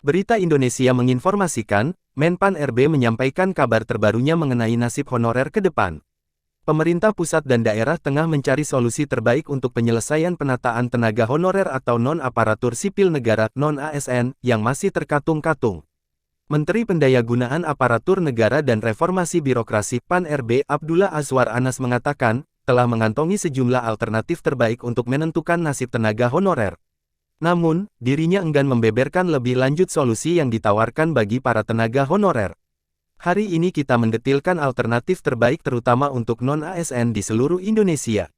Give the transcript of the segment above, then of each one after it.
Berita Indonesia menginformasikan, Menpan RB menyampaikan kabar terbarunya mengenai nasib honorer ke depan. Pemerintah pusat dan daerah tengah mencari solusi terbaik untuk penyelesaian penataan tenaga honorer atau non-aparatur sipil negara (non-ASN) yang masih terkatung-katung. Menteri Pendayagunaan Aparatur Negara dan Reformasi Birokrasi (PAN RB) Abdullah Azwar Anas mengatakan, telah mengantongi sejumlah alternatif terbaik untuk menentukan nasib tenaga honorer. Namun, dirinya enggan membeberkan lebih lanjut solusi yang ditawarkan bagi para tenaga honorer. Hari ini kita mendetilkan alternatif terbaik terutama untuk non-ASN di seluruh Indonesia.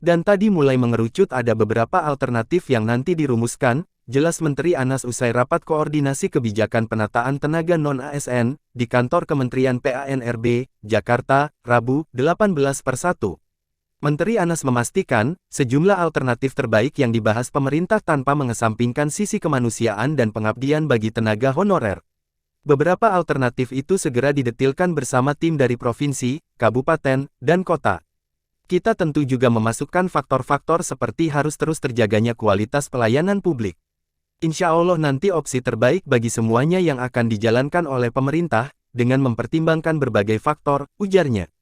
Dan tadi mulai mengerucut ada beberapa alternatif yang nanti dirumuskan, jelas Menteri Anas usai rapat koordinasi kebijakan penataan tenaga non-ASN, di kantor Kementerian PAN-RB, Jakarta, Rabu, 18/1. Menteri Anas memastikan, sejumlah alternatif terbaik yang dibahas pemerintah tanpa mengesampingkan sisi kemanusiaan dan pengabdian bagi tenaga honorer. Beberapa alternatif itu segera didetilkan bersama tim dari provinsi, kabupaten, dan kota. Kita tentu juga memasukkan faktor-faktor seperti harus terus terjaganya kualitas pelayanan publik. Insya Allah nanti opsi terbaik bagi semuanya yang akan dijalankan oleh pemerintah, dengan mempertimbangkan berbagai faktor, ujarnya.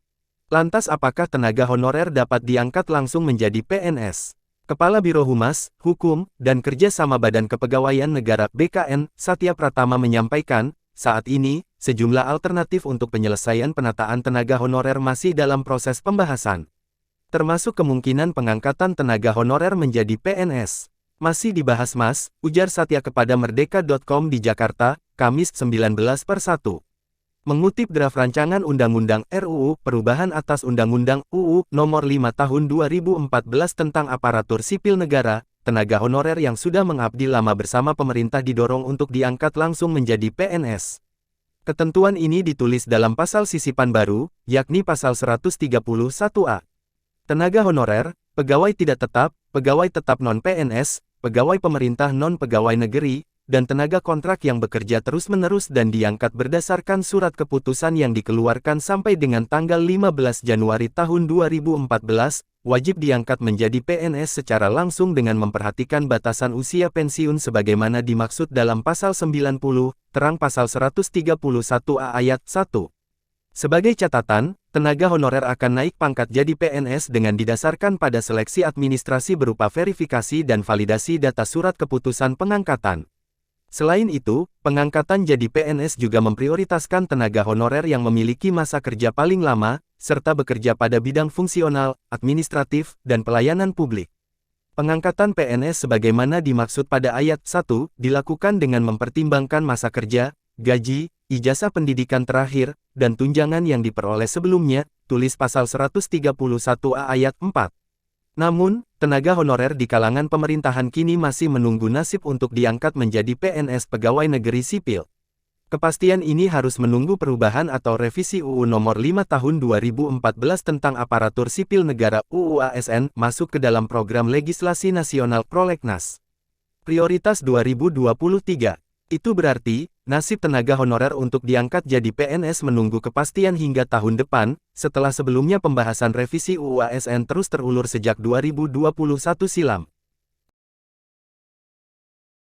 Lantas apakah tenaga honorer dapat diangkat langsung menjadi PNS? Kepala Biro Humas, Hukum, dan Kerjasama Badan Kepegawaian Negara (BKN), Satya Pratama menyampaikan, saat ini, sejumlah alternatif untuk penyelesaian penataan tenaga honorer masih dalam proses pembahasan. Termasuk kemungkinan pengangkatan tenaga honorer menjadi PNS. Masih dibahas Mas, ujar Satya kepada Merdeka.com di Jakarta, Kamis 19/1. Mengutip draft rancangan Undang-Undang RUU Perubahan atas Undang-Undang UU Nomor 5 Tahun 2014 tentang Aparatur Sipil Negara, tenaga honorer yang sudah mengabdi lama bersama pemerintah didorong untuk diangkat langsung menjadi PNS. Ketentuan ini ditulis dalam pasal sisipan baru, yakni pasal 131A. Tenaga honorer, pegawai tidak tetap, pegawai tetap non-PNS, pegawai pemerintah non-pegawai negeri, dan tenaga kontrak yang bekerja terus-menerus dan diangkat berdasarkan surat keputusan yang dikeluarkan sampai dengan tanggal 15 Januari tahun 2014, wajib diangkat menjadi PNS secara langsung dengan memperhatikan batasan usia pensiun sebagaimana dimaksud dalam pasal 90, terang pasal 131A ayat 1. Sebagai catatan, tenaga honorer akan naik pangkat jadi PNS dengan didasarkan pada seleksi administrasi berupa verifikasi dan validasi data surat keputusan pengangkatan. Selain itu, pengangkatan jadi PNS juga memprioritaskan tenaga honorer yang memiliki masa kerja paling lama, serta bekerja pada bidang fungsional, administratif, dan pelayanan publik. Pengangkatan PNS sebagaimana dimaksud pada ayat 1, dilakukan dengan mempertimbangkan masa kerja, gaji, ijazah pendidikan terakhir, dan tunjangan yang diperoleh sebelumnya, tulis pasal 131A ayat 4. Namun, tenaga honorer di kalangan pemerintahan kini masih menunggu nasib untuk diangkat menjadi PNS pegawai negeri sipil. Kepastian ini harus menunggu perubahan atau revisi UU Nomor 5 Tahun 2014 tentang Aparatur Sipil Negara (UU ASN) masuk ke dalam program legislasi nasional Prolegnas. Prioritas 2023. Itu berarti, nasib tenaga honorer untuk diangkat jadi PNS menunggu kepastian hingga tahun depan, setelah sebelumnya pembahasan revisi UU ASN terus terulur sejak 2021 silam.